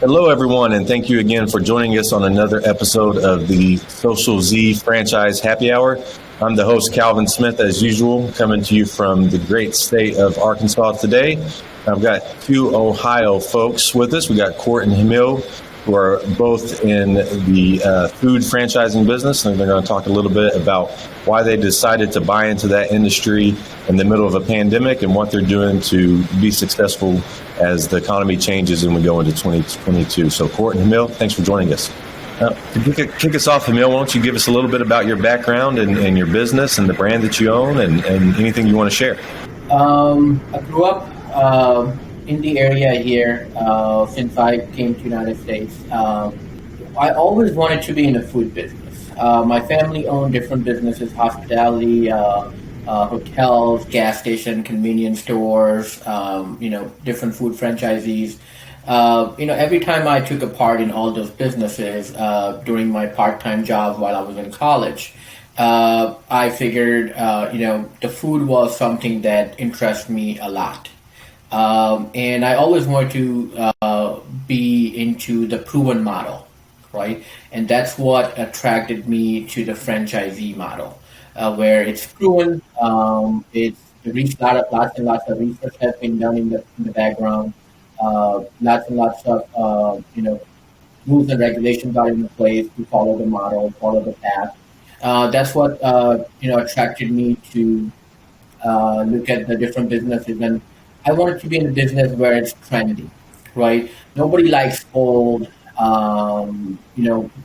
Hello, everyone, and thank you again for joining us on another episode of the Social Z Franchise Happy Hour. I'm the host, Calvin Smith, as usual, coming to you from the great state of Arkansas today. I've got two Ohio folks with us. We got Court and Hemil, who are both in the food franchising business, and they're going to talk a little bit about why they decided to buy into that industry in the middle of a pandemic and what they're doing to be successful as the economy changes and we go into 2022. So Court and Hemil, thanks for joining us. To kick us off, Hemil, why don't you give us a little bit about your background and your business and the brand that you own and anything you want to share? I grew up in the area here since I came to the United States. I always wanted to be in the food business. My family owned different businesses, hospitality, hotels, gas station, convenience stores, different food franchisees. Every time I took a part in all those businesses during my part-time jobs while I was in college, I figured, the food was something that interests me a lot. And I always wanted to be into the proven model, right? And that's what attracted me to the franchisee model, where it's proven, it's lots and lots of research has been done in the background. Lots and lots of rules and regulations are in place to follow the model, follow the path. That's what attracted me to look at the different businesses, and I wanted to be in a business where it's trendy, right? Nobody likes old,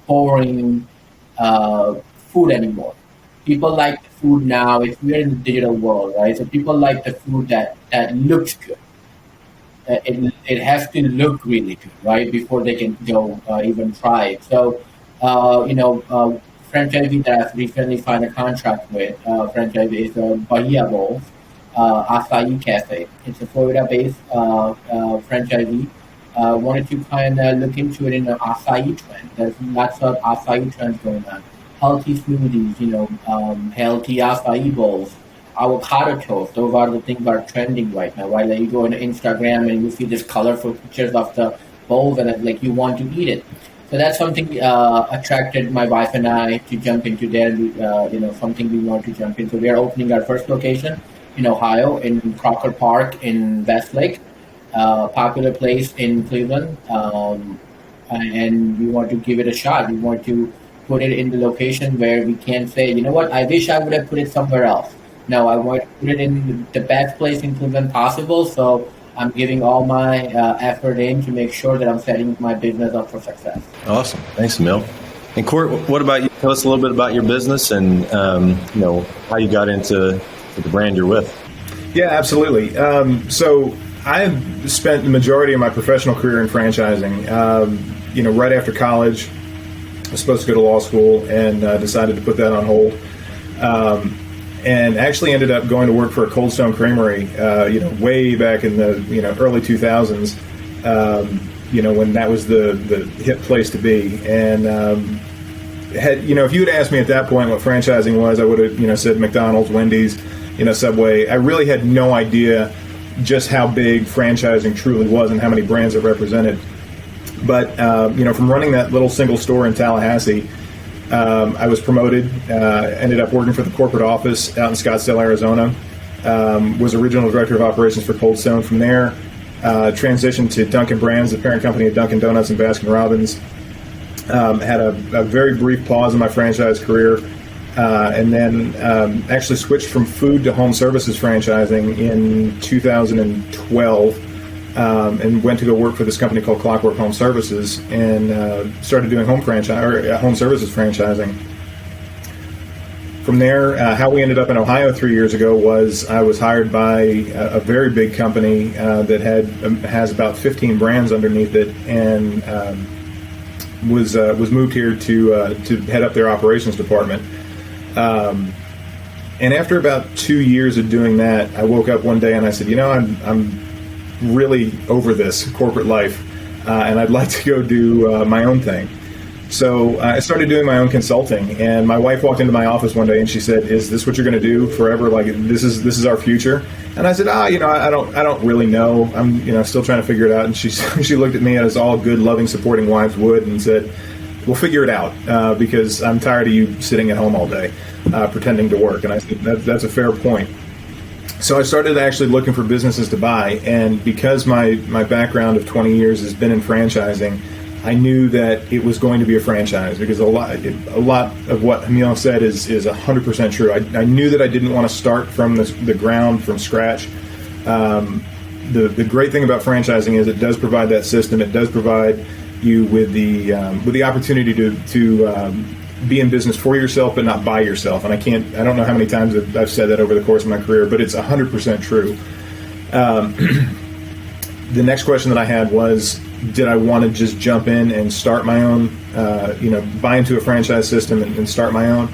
boring food anymore. People like the food now. We're in the digital world, right? So people like the food that looks good. It has to look really good, right, before they can go even try it. So, franchisee that I've recently signed a contract with, franchisee is Bahia Bowls, Acai Cafe. It's a Florida-based franchisee. Wanted to kind of look into it in the acai trend. There's lots of acai trends going on. Healthy smoothies, healthy acai bowls. Avocado toast, those are the things that are trending right now, right? Like you go on Instagram and you see this colorful pictures of the bowls and like you want to eat it. So that's something attracted my wife and I to jump into there, something we want to jump into. We are opening our first location in Ohio, in Crocker Park in Westlake, popular place in Cleveland. And we want to give it a shot. We want to put it in the location where we can say, you know what, I wish I would have put it somewhere else. No, I want to put it in the best place in Cleveland possible, so I'm giving all my effort in to make sure that I'm setting my business up for success. Awesome. Thanks, Emil. And Court, what about you? Tell us a little bit about your business and, how you got into the brand you're with. Yeah, absolutely. So I have spent the majority of my professional career in franchising. Right after college, I was supposed to go to law school and decided to put that on hold. And actually ended up going to work for a Cold Stone Creamery, way back in the early 2000s, when that was the hip place to be. And if you had asked me at that point what franchising was, I would have said McDonald's, Wendy's, Subway. I really had no idea just how big franchising truly was and how many brands it represented. But from running that little single store in Tallahassee, I was promoted, ended up working for the corporate office out in Scottsdale, Arizona, was original director of operations for Cold Stone. From there, transitioned to Dunkin' Brands, the parent company of Dunkin' Donuts and Baskin Robbins. Had a very brief pause in my franchise career, and then actually switched from food to home services franchising in 2012. And went to go work for this company called Clockwork Home Services and started doing home services franchising. From there, how we ended up in Ohio 3 years ago was I was hired by a very big company that has about 15 brands underneath it, and was moved here to head up their operations department. And after about 2 years of doing that, I woke up one day and I said, I'm really over this corporate life, and I'd like to go do my own thing. So I started doing my own consulting, and my wife walked into my office one day and she said, "Is this what you're going to do forever? Like this is our future?" And I said, I don't really know. I'm still trying to figure it out." And she looked at me as all good, loving, supporting wives would, and said, "We'll figure it out because I'm tired of you sitting at home all day pretending to work." And I said, "That's a fair point." So I started actually looking for businesses to buy, and because my background of 20 years has been in franchising, I knew that it was going to be a franchise because a lot of what Hemil said is 100% true. I knew that I didn't want to start from the ground, from scratch. The great thing about franchising is it does provide that system. It does provide you with the opportunity to be in business for yourself, but not by yourself. And I don't know how many times I've said that over the course of my career, but it's 100% true. The next question that I had was, did I want to just jump in and start my own, buy into a franchise system and start my own?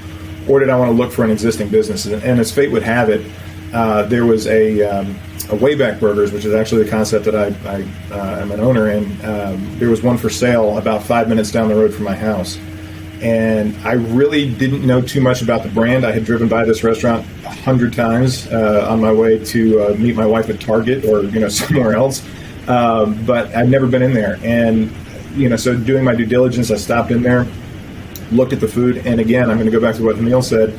Or did I want to look for an existing business? And as fate would have it, there was a Wayback Burgers, which is actually the concept that I am an owner in. There was one for sale about 5 minutes down the road from my house. And I really didn't know too much about the brand. I had driven by this restaurant 100 times on my way to meet my wife at Target or somewhere else. But I'd never been in there. And, so doing my due diligence, I stopped in there, looked at the food. And again, I'm going to go back to what Hemil said.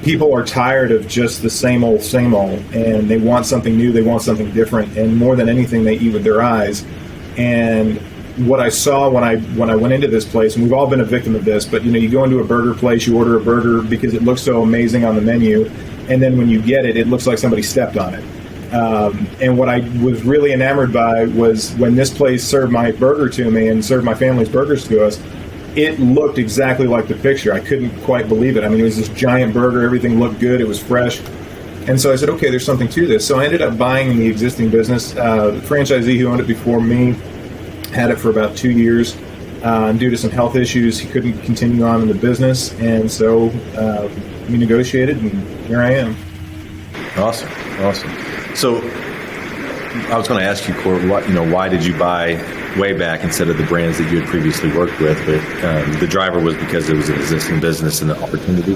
People are tired of just the same old, and they want something new. They want something different. And more than anything, they eat with their eyes. And what I saw when I went into this place, and we've all been a victim of this, but you go into a burger place, you order a burger because it looks so amazing on the menu. And then when you get it, it looks like somebody stepped on it. And what I was really enamored by was when this place served my burger to me and served my family's burgers to us, it looked exactly like the picture. I couldn't quite believe it. I mean, it was this giant burger. Everything looked good. It was fresh. And so I said, okay, there's something to this. So I ended up buying the existing business. The franchisee who owned it before me had it for about 2 years. Due to some health issues, he couldn't continue on in the business. And so we negotiated, and here I am. Awesome. So I was going to ask you, Court, why did you buy Wayback instead of the brands that you had previously worked with? But the driver was because it was an existing business and an opportunity?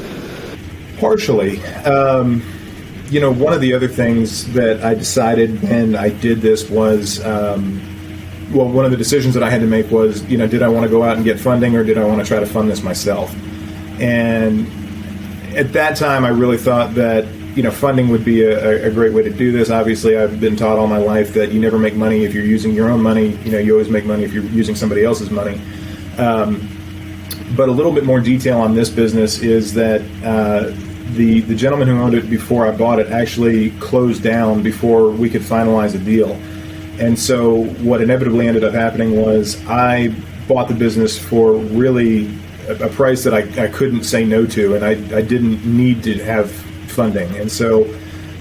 Partially. One of the other things that I decided when I did this was, one of the decisions that I had to make was, did I want to go out and get funding or did I want to try to fund this myself? And at that time, I really thought that funding would be a great way to do this. Obviously, I've been taught all my life that you never make money if you're using your own money. You always make money if you're using somebody else's money. But a little bit more detail on this business is that the gentleman who owned it before I bought it actually closed down before we could finalize a deal. And so what inevitably ended up happening was I bought the business for really a price that I couldn't say no to, and I didn't need to have funding. And so,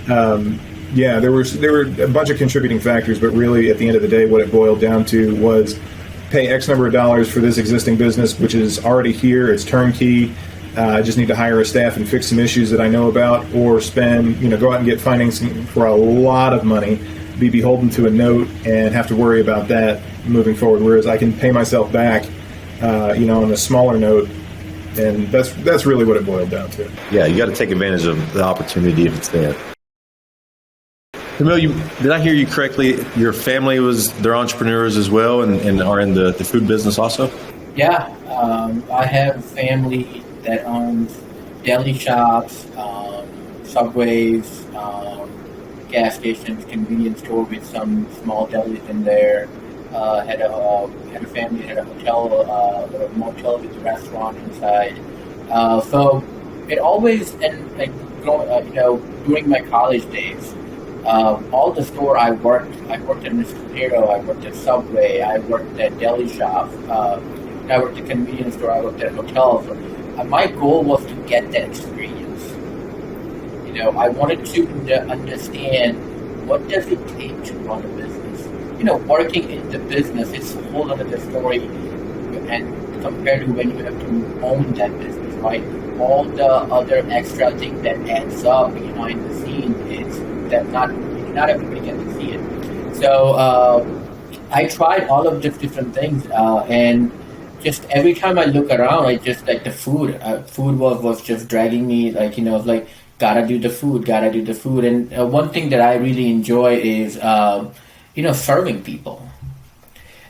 there were a bunch of contributing factors, but really at the end of the day, what it boiled down to was pay X number of dollars for this existing business, which is already here. It's turnkey. I just need to hire a staff and fix some issues that I know about, or go out and get financing for a lot of money, be beholden to a note and have to worry about that moving forward. Whereas I can pay myself back, on a smaller note. And that's really what it boiled down to. Yeah, you got to take advantage of the opportunity if it's there. Hemil, did I hear you correctly? Your family they're entrepreneurs as well and are in the food business also? Yeah, I have family that owns deli shops, Subways, gas stations, convenience store with some small delis in there. Had a family, had a hotel, a motel with a restaurant inside. So it always, and during my college days, all the store I worked at Mr. Hero, I worked at Subway, I worked at deli shop, I worked at convenience store, I worked at hotels. So, my goal was to get that experience. I wanted to understand what does it take to run a business. Working in the business is a whole other story, and compared to when you have to own that business, right? All the other extra things that adds up behind the scenes is that not everybody gets to see it. So I tried all of these different things, and just every time I look around, I just like the food. Food was just dragging me. Like like gotta do the food, gotta do the food. And one thing that I really enjoy is serving people.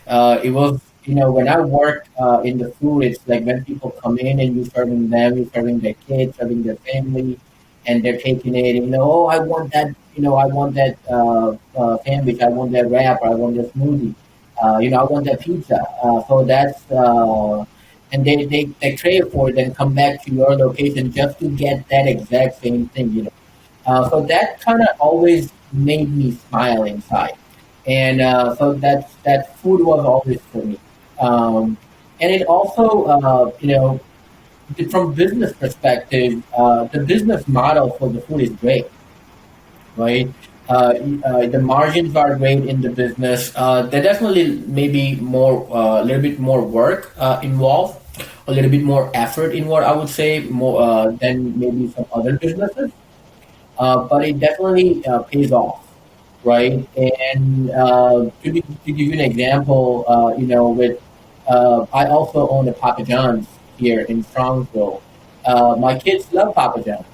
It was when I work in the food, it's like when people come in and you're serving them, you're serving their kids, serving their family, and they're taking it. Oh, I want that. I want that sandwich. I want that wrap. I want that smoothie. I want that pizza. So that's and they crave for it and come back to your location just to get that exact same thing. So that kind of always made me smile inside, and so that food was always for me. And it also, from business perspective, the business model for the food is great, right? The margins are great in the business. There definitely maybe more, a little bit more work involved, a little bit more effort involved. I would say more than maybe some other businesses, but it definitely pays off, right? And to give you an example, with I also own a Papa John's here in Strongsville. My kids love Papa John's.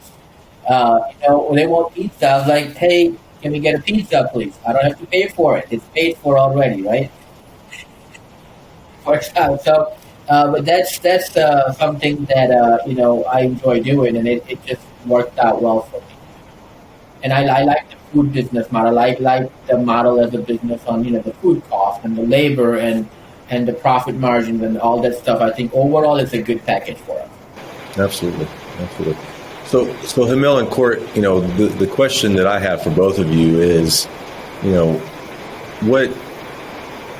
When they want pizza, I was like, hey, can we get a pizza, please? I don't have to pay for it. It's paid for already, right? Works out. So, but that's something that I enjoy doing, and it just worked out well for me. And I like the food business model. I like the model as a business on the food cost and the labor and the profit margins and all that stuff. I think overall it's a good package for us. Absolutely. So Hemil and Court, the question that I have for both of you is,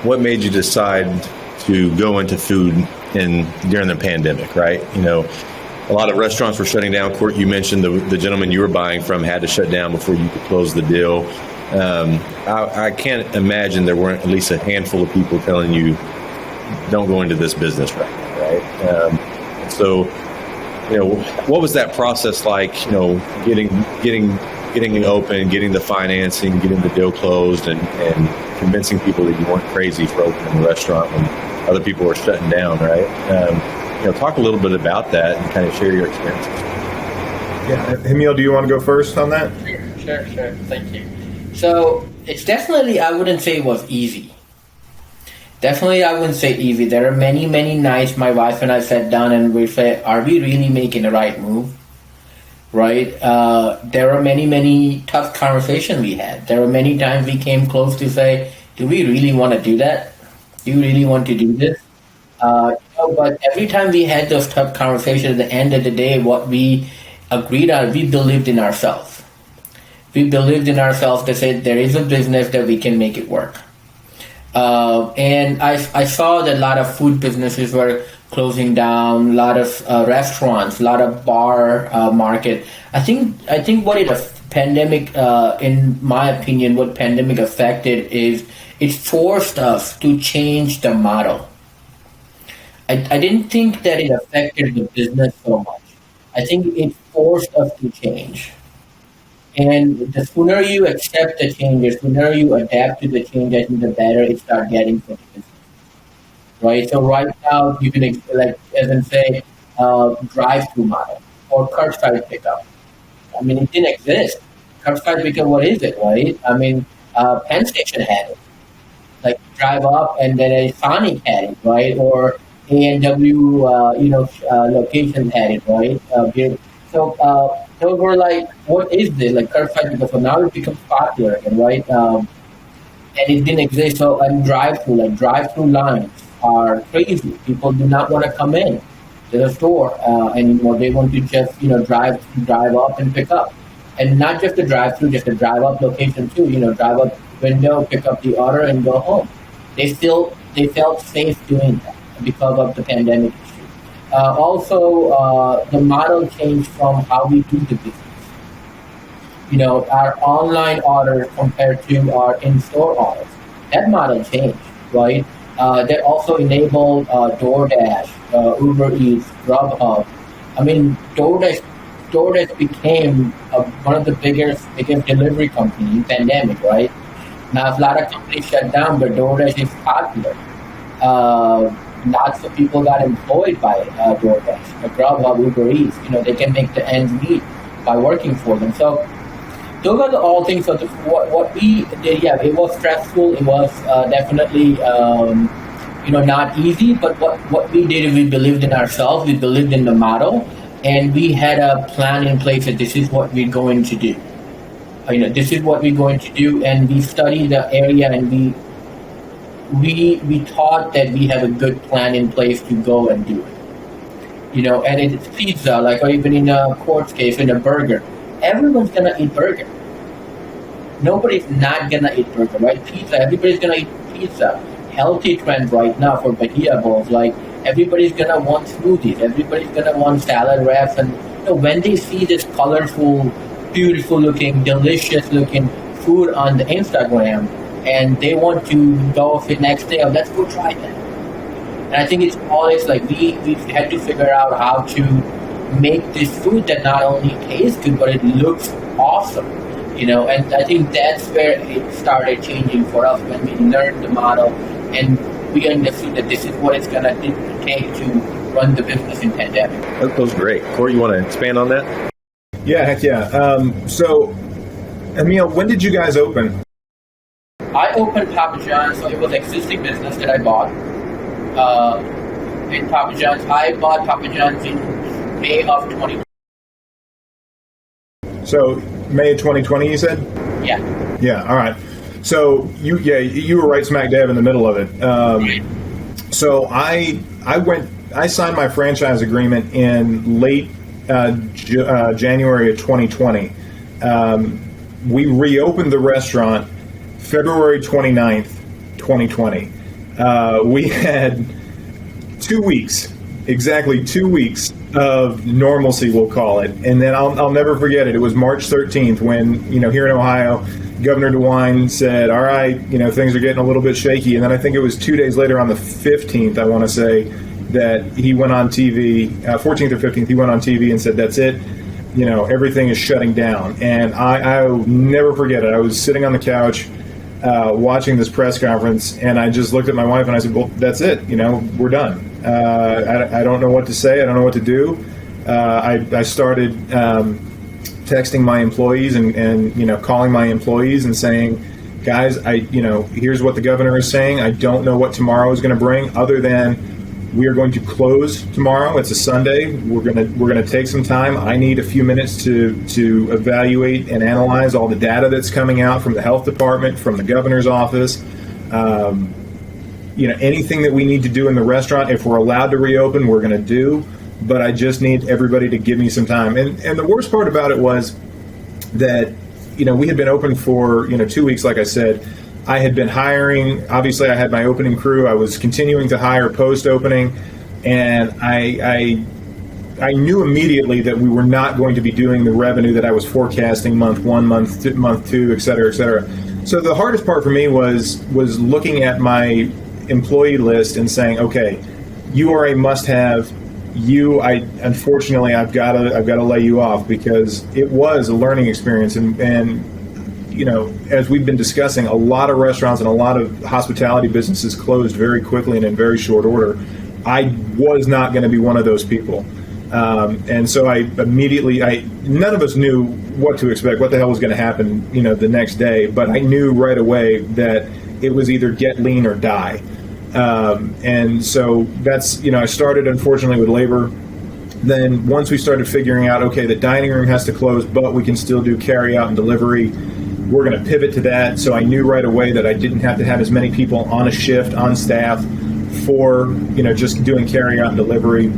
what made you decide to go into food during the pandemic, right? A lot of restaurants were shutting down. Court, you mentioned the gentleman you were buying from had to shut down before you could close the deal. I can't imagine there weren't at least a handful of people telling you, don't go into this business right now, right? So, what was that process like, getting it open, getting the financing, getting the deal closed, and convincing people that you weren't crazy for opening a restaurant when other people were shutting down, right? Talk a little bit about that and kind of share your experiences. Yeah, Hemil, do you want to go first on that? Sure. Thank you. So it's definitely, I wouldn't say it was easy. Definitely, I wouldn't say easy. There are many, many nights my wife and I sat down and we said, are we really making the right move? Right? There are many, many tough conversations we had. There were many times we came close to say, do we really want to do that? Do you really want to do this? But every time we had those tough conversations, at the end of the day, what we agreed on, we believed in ourselves. We believed in ourselves to say there is a business that we can make it work. And I saw that a lot of food businesses were closing down, a lot of restaurants, a lot of bar market. I think what pandemic, in my opinion, what pandemic affected is it forced us to change the model. I didn't think that it affected the business so much. I think it forced us to change. And the sooner you accept the change, the sooner you adapt to the change, I think the better it starts getting for the business. Right? So right now, you can, as in say, drive-through model or curbside pickup. I mean, it didn't exist. Curbside pickup, what is it, right? I mean, Penn Station had it. Like, drive up and then a Sonic had it, right? Or A&W, location had it, right? So we're like, what is this? Like curbside pickup. So now it becomes popular again, right? And it didn't exist. So and drive-through lines are crazy. People do not want to come in to the store anymore. They want to just drive up and pick up, and not just the drive-through, just the drive-up location too. Drive up window, pick up the order, and go home. They felt safe doing that because of the pandemic issue. Also, the model changed from how we do the business. Our online orders compared to our in-store orders. That model changed, right? That also enabled DoorDash, Uber Eats, Grubhub. I mean, DoorDash became one of the biggest delivery companies in pandemic, right? Now, a lot of companies shut down, but DoorDash is popular. lots of people got employed by DoorDash, Grubhub, Uber Eats. They can make the ends meet by working for them. So those are all things. So what we did, yeah, it was stressful. It was definitely not easy. But what we did is we believed in ourselves. We believed in the model, and we had a plan in place that this is what we're going to do. This is what we're going to do, and we studied the area, and we thought that we have a good plan in place to go and do it. And it's pizza, or even in a court case, in a burger. Everyone's gonna eat burger. Nobody's not gonna eat burger, right? Pizza, everybody's gonna eat pizza. Healthy trend right now for Bahia bowls, everybody's gonna want smoothies, everybody's gonna want salad wraps, and when they see this colorful, beautiful looking, delicious looking food on the Instagram, and they want to go the next day, let's go try that. And I think it's always we had to figure out how to make this food that not only tastes good, but it looks awesome. And I think that's where it started changing for us when we learned the model and we understood that this is what it's going to take to run the business in pandemic. That was great. Corey, you want to expand on that? Yeah, heck yeah. So, Hemil, when did you guys open? I opened Papa John's, so it was existing business that I bought. In Papa John's, I bought Papa John's in May of 2020. So May of 2020, you said? Yeah. Yeah. All right. So you were right smack dab in the middle of it. So I signed my franchise agreement in late January of 2020. We reopened the restaurant February 29th, 2020. We had 2 weeks, exactly 2 weeks of normalcy, we'll call it. And then I'll never forget it. It was March 13th when, here in Ohio, Governor DeWine said, all right, things are getting a little bit shaky. And then I think it was 2 days later on the 15th, I want to say, that he went on TV, 14th or 15th, he went on TV and said, that's it. Everything is shutting down. And I'll never forget it. I was sitting on the couch watching this press conference, and I just looked at my wife and I said, well, that's it. We're done. I don't know what to say. I don't know what to do. I started texting my employees and calling my employees and saying, guys, here's what the governor is saying. I don't know what tomorrow is going to bring, other than we are going to close tomorrow. It's a Sunday. We're gonna take some time. I need a few minutes to evaluate and analyze all the data that's coming out from the health department, from the governor's office. Anything that we need to do in the restaurant, if we're allowed to reopen, we're going to do. But I just need everybody to give me some time. And the worst part about it was that we had been open for 2 weeks, like I said. I had been hiring. Obviously, I had my opening crew. I was continuing to hire post-opening, and I knew immediately that we were not going to be doing the revenue that I was forecasting month one, month two, et cetera, et cetera. So the hardest part for me was looking at my employee list and saying, okay, you are a must-have. Unfortunately, I've got to lay you off, because it was a learning experience, and as we've been discussing, a lot of restaurants and a lot of hospitality businesses closed very quickly and in very short order. I was not going to be one of those people. And so I immediately, none of us knew what to expect, what the hell was going to happen, the next day. But I knew right away that it was either get lean or die. And so that's, I started, unfortunately, with labor. Then once we started figuring out, okay, the dining room has to close, but we can still do carry out and delivery, we're going to pivot to that. So I knew right away that I didn't have to have as many people on a shift, on staff, for just doing carry out and delivery.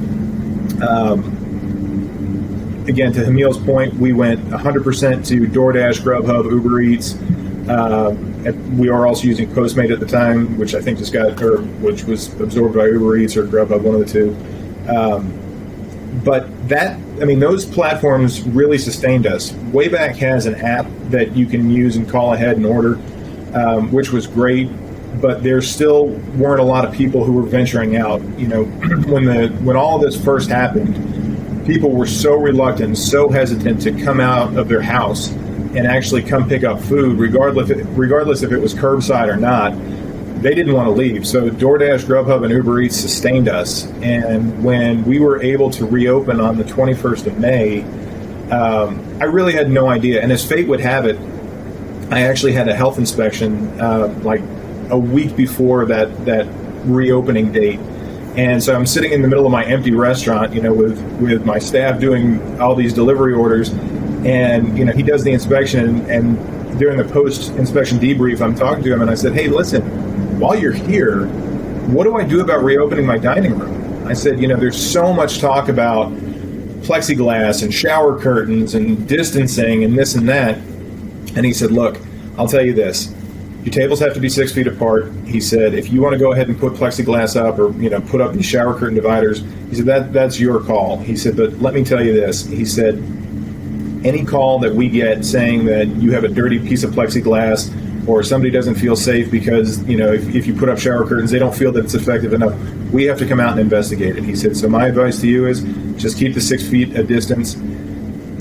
Again, to Hemil's point, we went 100% to DoorDash, Grubhub, Uber Eats. We were also using Postmate at the time, which I think which was absorbed by Uber Eats or Grubhub, one of the two. But those platforms really sustained us. Wayback has an app that you can use and call ahead and order, which was great. But there still weren't a lot of people who were venturing out. When all of this first happened, people were so reluctant, so hesitant to come out of their house and actually come pick up food, regardless if it was curbside or not, they didn't want to leave. So DoorDash, Grubhub, and Uber Eats sustained us. And when we were able to reopen on the 21st of May, I really had no idea. And as fate would have it, I actually had a health inspection like a week before that reopening date. And so I'm sitting in the middle of my empty restaurant, with my staff doing all these delivery orders. And, he does the inspection, and during the post-inspection debrief, I'm talking to him, and I said, hey, listen, while you're here, what do I do about reopening my dining room? I said, there's so much talk about plexiglass and shower curtains and distancing and this and that. And he said, look, I'll tell you this. Your tables have to be 6 feet apart. He said, if you want to go ahead and put plexiglass up or, put up these shower curtain dividers, he said, that's your call. He said, but let me tell you this. He said, any call that we get saying that you have a dirty piece of plexiglass or somebody doesn't feel safe because, if you put up shower curtains, they don't feel that it's effective enough, we have to come out and investigate it. He said, so my advice to you is just keep the 6 feet of distance,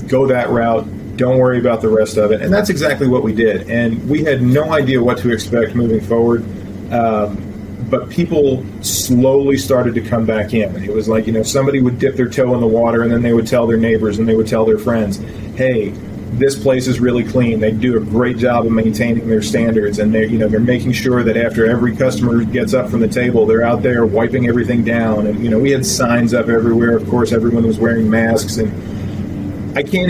go that route. Don't worry about the rest of it. And that's exactly what we did. And we had no idea what to expect moving forward. But people slowly started to come back in. It was like, somebody would dip their toe in the water and then they would tell their neighbors and they would tell their friends, hey, this place is really clean. They do a great job of maintaining their standards. And they're making sure that after every customer gets up from the table, they're out there wiping everything down. And, we had signs up everywhere. Of course, everyone was wearing masks. And I can't,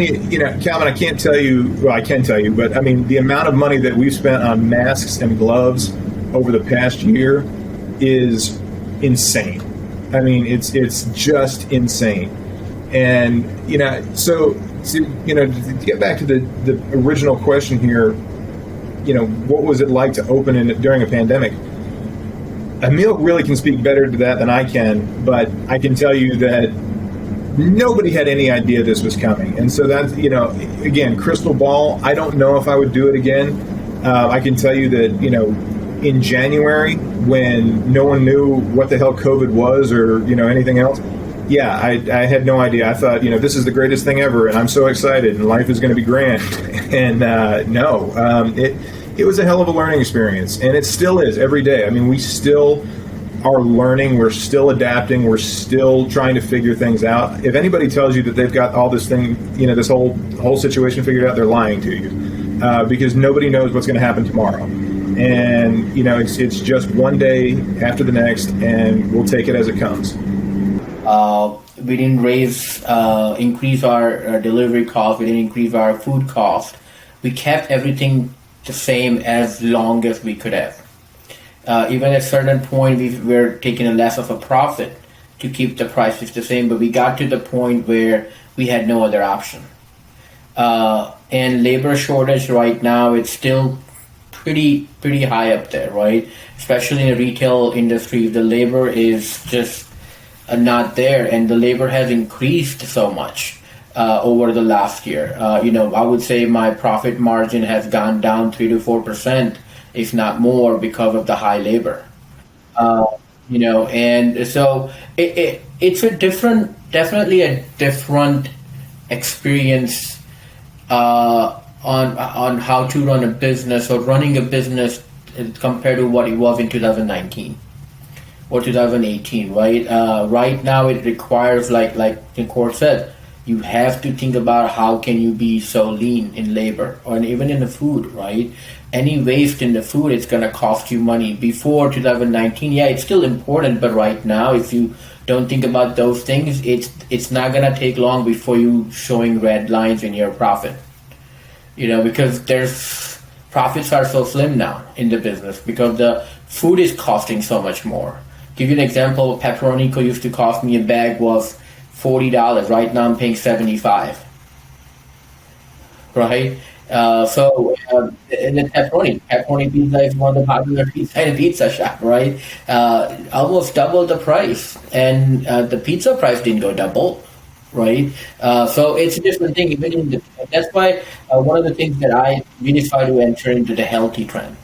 Calvin, I can't tell you, well, I can tell you, but I mean, the amount of money that we've spent on masks and gloves over the past year is insane. I mean, it's just insane. And, so, to get back to the original question here, what was it like to open during a pandemic? Hemil really can speak better to that than I can, but I can tell you that nobody had any idea this was coming. And so that's, again, crystal ball, I don't know if I would do it again. I can tell you that, in January, when no one knew what the hell COVID was or, anything else, yeah, I had no idea. I thought, this is the greatest thing ever, and I'm so excited, and life is going to be grand. And no, it was a hell of a learning experience, and it still is every day. I mean, we still are learning, we're still adapting, we're still trying to figure things out. If anybody tells you that they've got all this thing, this whole situation figured out, they're lying to you, because nobody knows what's going to happen tomorrow. And it's just one day after the next, and we'll take it as it comes. We didn't increase our delivery cost. We didn't increase our food cost. We kept everything the same as long as we could have. Even at a certain point, we were taking a less of a profit to keep the prices the same, but we got to the point where we had no other option. And labor shortage right now, it's still pretty high up there, right? Especially in the retail industry, the labor is just not there, and the labor has increased so much over the last year. I would say my profit margin has gone down 3 to 4%, if not more, because of the high labor. And so it's definitely a different experience on how to run a business or running a business compared to what it was in 2019 or 2018, right? Right now it requires, like the court said, you have to think about how can you be so lean in labor or even in the food, right? Any waste in the food, it's going to cost you money. Before 2019, yeah, it's still important, but right now, if you don't think about those things, it's not going to take long before you showing red lines in your profit. Because profits are so slim now in the business because the food is costing so much more. Give you an example, pepperoni used to cost me, a bag was $40. Right now I'm paying $75. Right? And the pepperoni pizza is one of the popular pizza in a pizza shop, right? Almost double the price, and the pizza price didn't go double, right? So it's a different thing. That's why one of the things that I really try to enter into the healthy trend.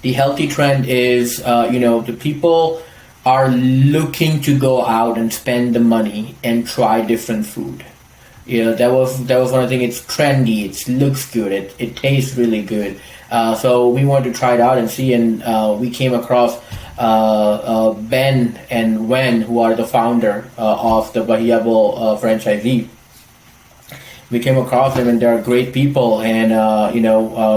The healthy trend is, the people are looking to go out and spend the money and try different food. That was one of the things. It's trendy. It looks good. It tastes really good. So we wanted to try it out and see. And we came across Ben and Wen, who are the founder of the Bahiabo franchisee. We came across them, and they're great people. And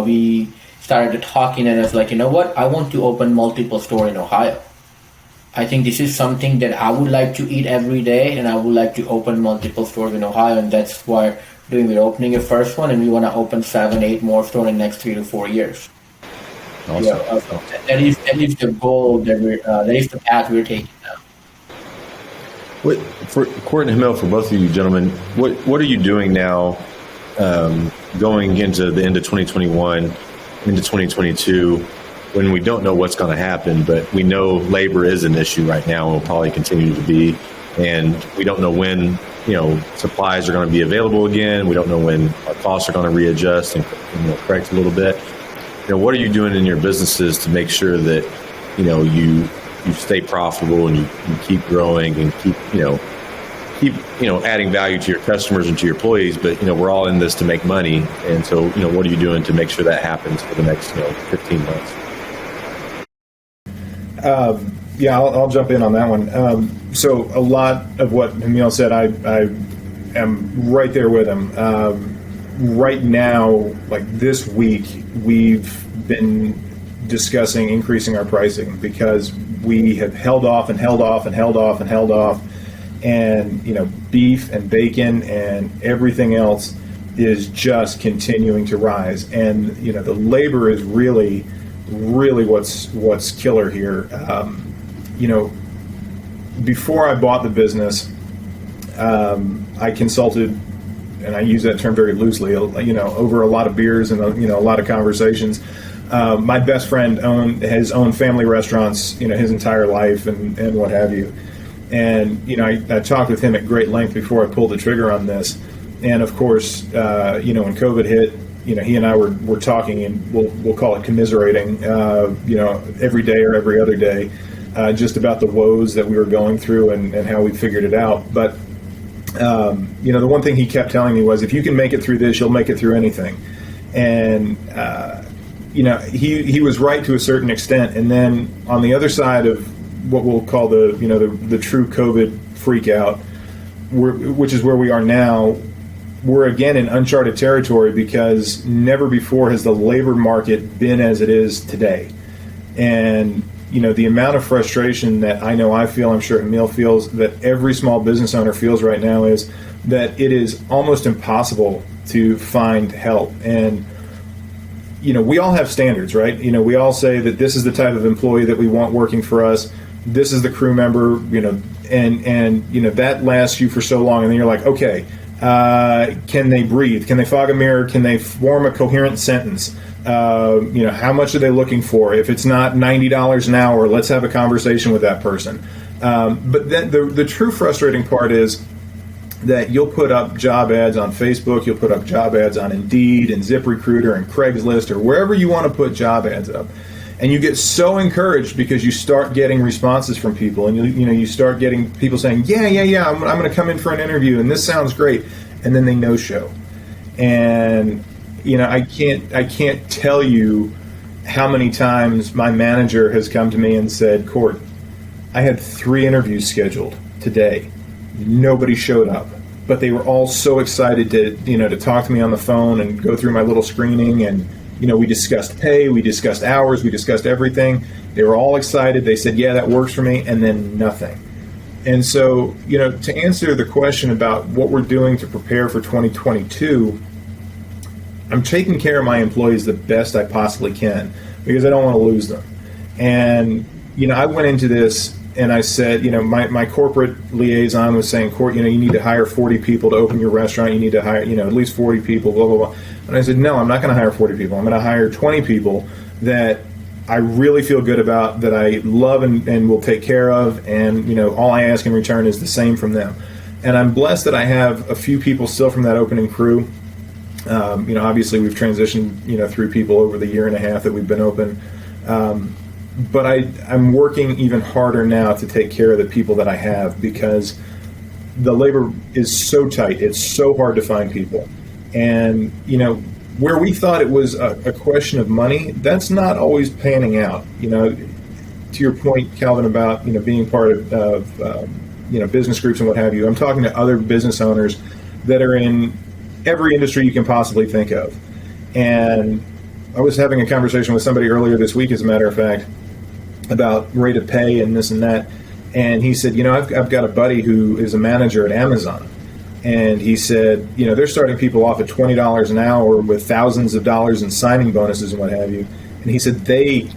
we started talking, and it's like, you know what? I want to open multiple stores in Ohio. I think this is something that I would like to eat every day, and I would like to open multiple stores in Ohio, and that's why we're opening a first one, and we want to open 7, 8 more stores in the next 3 to 4 years. Awesome. Yeah, that is the goal that is the path we're taking now. For Court and Hemil, for both of you gentlemen, what are you doing now, going into the end of 2021, into 2022? When we don't know what's going to happen, but we know labor is an issue right now and will probably continue to be. And we don't know when, supplies are going to be available again. We don't know when our costs are going to readjust and correct a little bit. What are you doing in your businesses to make sure that, you stay profitable and you keep growing and keep adding value to your customers and to your employees? But, we're all in this to make money. And so, what are you doing to make sure that happens for the next, 15 months? I'll jump in on that one. So a lot of what Hemil said, I am right there with him. Right now, like this week, we've been discussing increasing our pricing because we have held off and held off and held off and held off. And, beef and bacon and everything else is just continuing to rise. And, the labor is really what's killer here. Before I bought the business, I consulted, and I use that term very loosely, over a lot of beers and a lot of conversations. My best friend has owned family restaurants, his entire life and what have you. And I talked with him at great length before I pulled the trigger on this. And of course, when COVID hit, he and I were talking, and we'll call it commiserating, every day or every other day, just about the woes that we were going through and how we figured it out. But, the one thing he kept telling me was, if you can make it through this, you'll make it through anything. And, he was right to a certain extent. And then on the other side of what we'll call the true COVID freak out, which is where we are now, we're again in uncharted territory because never before has the labor market been as it is today. And, the amount of frustration that I know I feel, I'm sure Hemil feels, that every small business owner feels right now is that it is almost impossible to find help. And, we all have standards, right? We all say that this is the type of employee that we want working for us. This is the crew member, and that lasts you for so long. And then you're like, okay, can they breathe? Can they fog a mirror? Can they form a coherent sentence? How much are they looking for? If it's not $90 an hour, let's have a conversation with that person. But then the true frustrating part is that you'll put up job ads on Facebook, you'll put up job ads on Indeed and ZipRecruiter and Craigslist or wherever you want to put job ads up. And you get so encouraged because you start getting responses from people, and you start getting people saying, yeah, I'm going to come in for an interview, and this sounds great, and then they no-show. And I can't tell you how many times my manager has come to me and said, Court, I had 3 interviews scheduled today. Nobody showed up, but they were all so excited to talk to me on the phone and go through my little screening, and we discussed pay, we discussed hours, we discussed everything. They were all excited. They said, yeah, that works for me, and then nothing. And so, to answer the question about what we're doing to prepare for 2022, I'm taking care of my employees the best I possibly can because I don't want to lose them. And, I went into this and I said, my corporate liaison was saying, Court, you need to hire 40 people to open your restaurant. You need to hire, at least 40 people, blah, blah, blah. And I said, no, I'm not going to hire 40 people. I'm going to hire 20 people that I really feel good about, that I love and will take care of. And, all I ask in return is the same from them. And I'm blessed that I have a few people still from that opening crew. Obviously we've transitioned, through people over the year and a half that we've been open. But I'm working even harder now to take care of the people that I have, because the labor is so tight. It's so hard to find people. And, where we thought it was a question of money, that's not always panning out. To your point, Calvin, about, being part of business groups and what have you, I'm talking to other business owners that are in every industry you can possibly think of. And I was having a conversation with somebody earlier this week, as a matter of fact, about rate of pay and this and that. And he said, I've got a buddy who is a manager at Amazon. And he said, they're starting people off at $20 an hour with thousands of dollars in signing bonuses and what have you. And he said,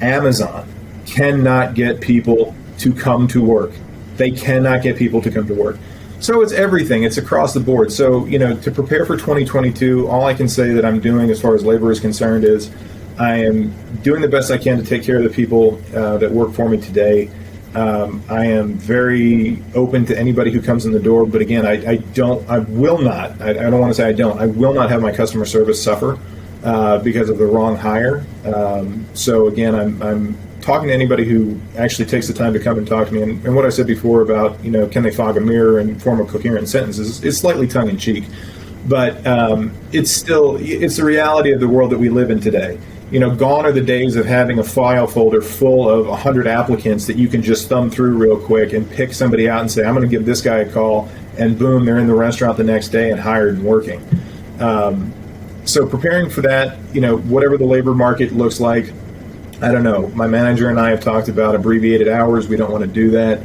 Amazon, cannot get people to come to work. They cannot get people to come to work. So it's everything. It's across the board. So, to prepare for 2022, all I can say that I'm doing as far as labor is concerned is I am doing the best I can to take care of the people that work for me today. I am very open to anybody who comes in the door, but again, I will not have my customer service suffer because of the wrong hire. So again, I'm talking to anybody who actually takes the time to come and talk to me. And what I said before about, can they fog a mirror and form a coherent sentence is slightly tongue in cheek, but it's the reality of the world that we live in today. Gone are the days of having a file folder full of 100 applicants that you can just thumb through real quick and pick somebody out and say, I'm going to give this guy a call, and boom, they're in the restaurant the next day and hired and working. So preparing for that, whatever the labor market looks like, I don't know. My manager and I have talked about abbreviated hours. We don't want to do that.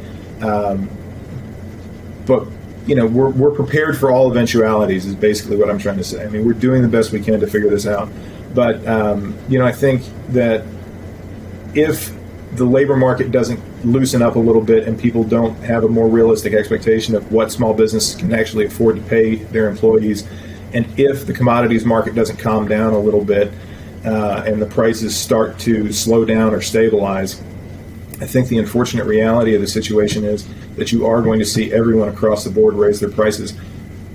But we're prepared for all eventualities is basically what I'm trying to say. I mean, we're doing the best we can to figure this out. But, I think that if the labor market doesn't loosen up a little bit and people don't have a more realistic expectation of what small businesses can actually afford to pay their employees, and if the commodities market doesn't calm down a little bit and the prices start to slow down or stabilize, I think the unfortunate reality of the situation is that you are going to see everyone across the board raise their prices.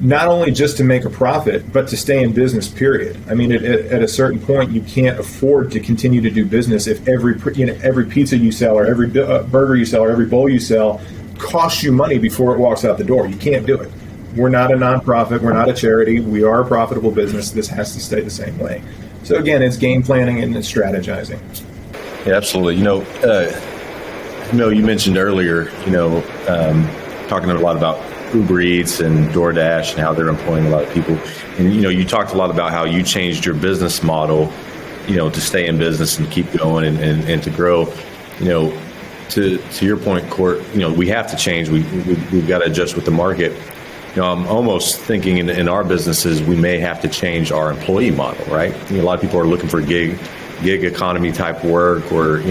Not only just to make a profit, but to stay in business, period. I mean, at a certain point, you can't afford to continue to do business if every pizza you sell or every burger you sell or every bowl you sell costs you money before it walks out the door. You can't do it. We're not a nonprofit. We're not a charity. We are a profitable business. This has to stay the same way. So again, it's game planning and it's strategizing. Yeah, absolutely. Hemil, you mentioned earlier, talking a lot about Uber Eats and DoorDash and how they're employing a lot of people. And, you talked a lot about how you changed your business model, to stay in business and keep going and to grow. To your point, Court, we have to change. We've got to adjust with the market. I'm almost thinking in our businesses, we may have to change our employee model, right? A lot of people are looking for gig economy type work or,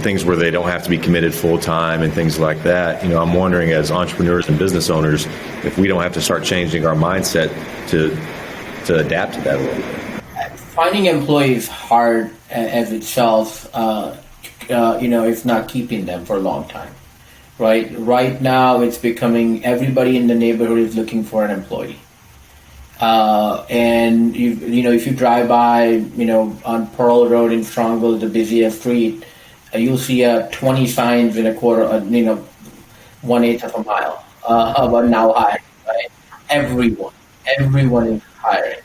things where they don't have to be committed full time and things like that. I'm wondering as entrepreneurs and business owners, if we don't have to start changing our mindset to adapt to that a little bit. Finding employees hard as itself, if not keeping them for a long time, right? Right now, it's becoming everybody in the neighborhood is looking for an employee. And if you drive by, on Pearl Road in Strongville, the busiest street, you'll see 20 signs in a quarter, 1/8 of a mile about now hiring, right? Everyone is hiring.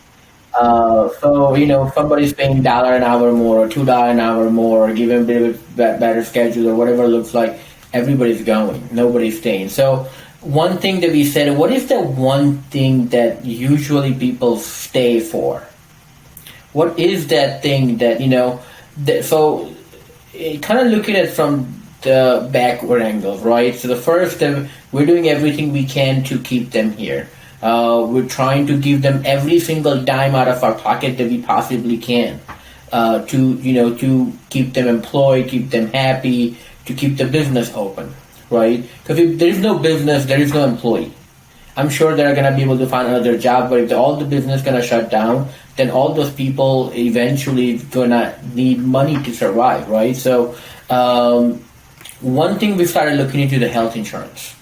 So, if somebody's paying $1 an hour more or $2 an hour more, or give them a bit of a better schedule or whatever it looks like, everybody's going. Nobody's staying. So one thing that we said, what is the one thing that usually people stay for? What is that thing that, so kind of looking at it from the backward angle, right? So the first, we're doing everything we can to keep them here. We're trying to give them every single dime out of our pocket that we possibly can to keep them employed, keep them happy, to keep the business open, right? Because if there is no business, there is no employee. I'm sure they're going to be able to find another job, but if all the business is going to shut down, then all those people eventually going to need money to survive, right? So one thing we started looking into the health insurance.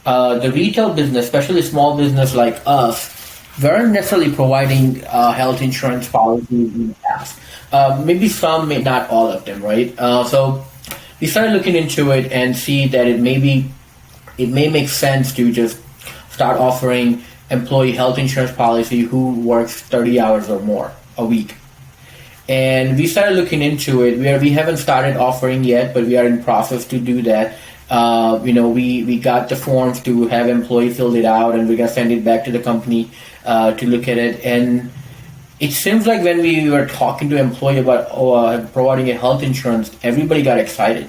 The retail business, especially small business like us, weren't necessarily providing health insurance policies in the past. Maybe some, may not all of them, right? So we started looking into it and see that it maybe it may make sense to just start offering employee health insurance policy who works 30 hours or more a week. And we started looking into it. We haven't started offering yet, but we are in process to do that. We got the forms to have employees fill it out, and we're gonna send it back to the company to look at it. And it seems like when we were talking to employee about providing a health insurance, everybody got excited,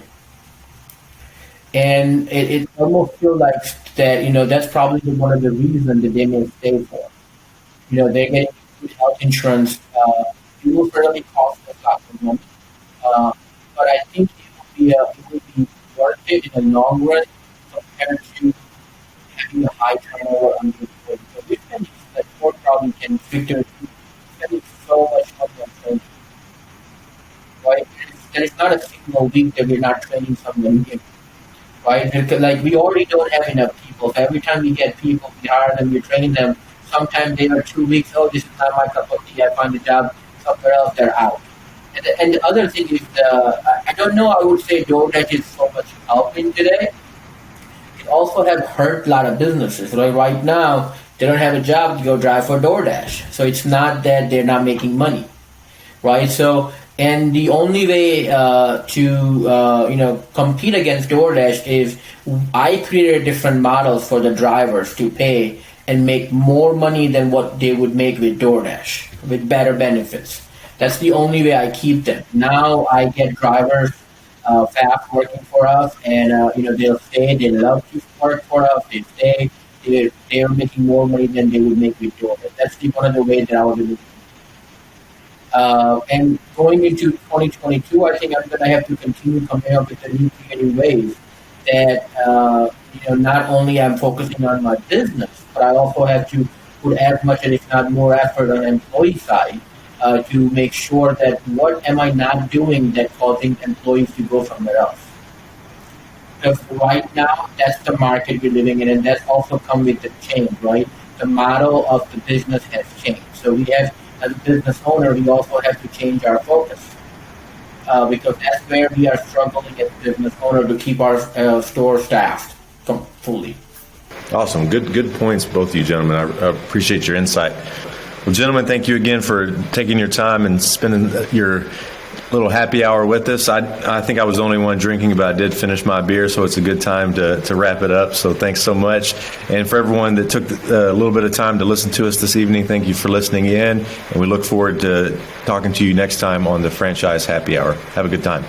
and it almost feels like that. That's probably one of the reasons that they may stay for. They're getting good health insurance. It will certainly cost us lots of money, but I think it will be worth it in the long run compared to having a high turnover on the employees. So this can, like Ford probably can figure spending so much money on training, right? There is not a single week that we're not training someone new, right? Because, like, we already don't have enough people. So every time we get people, we hire them, we train them. Sometimes they are 2 weeks, oh, this is not my cup of tea, I find a job somewhere else, they're out. And the other thing is, I don't know, I would say DoorDash is so much helping today. It also has hurt a lot of businesses. Right now, they don't have a job to go drive for DoorDash. So it's not that they're not making money, right? So, and the only way to compete against DoorDash is I created different models for the drivers to pay and make more money than what they would make with DoorDash, with better benefits. That's the only way I keep them. Now I get drivers fast working for us, and they'll stay. They love to work for us. They stay. They're making more money than they would make with DoorDash. That's one of the ways that I would do it. And going into 2022, I think I'm going to have to continue coming up with the new creative ways that not only I'm focusing on my business, but I also have to put as much, and if not more, effort on the employee side to make sure that what am I not doing that causing employees to go somewhere else. Because right now, that's the market we're living in, and that's also come with the change, right? The model of the business has changed. So we have, as a business owner, we also have to change our focus. Because that's where we are struggling as a business owner to keep our store staffed fully. Awesome. Good points, both of you gentlemen. I appreciate your insight. Well, gentlemen, thank you again for taking your time and spending your little happy hour with us. I think I was the only one drinking, but I did finish my beer, so it's a good time to wrap it up. So thanks so much. And for everyone that took a little bit of time to listen to us this evening, thank you for listening in. And we look forward to talking to you next time on the Franchise Happy Hour. Have a good time.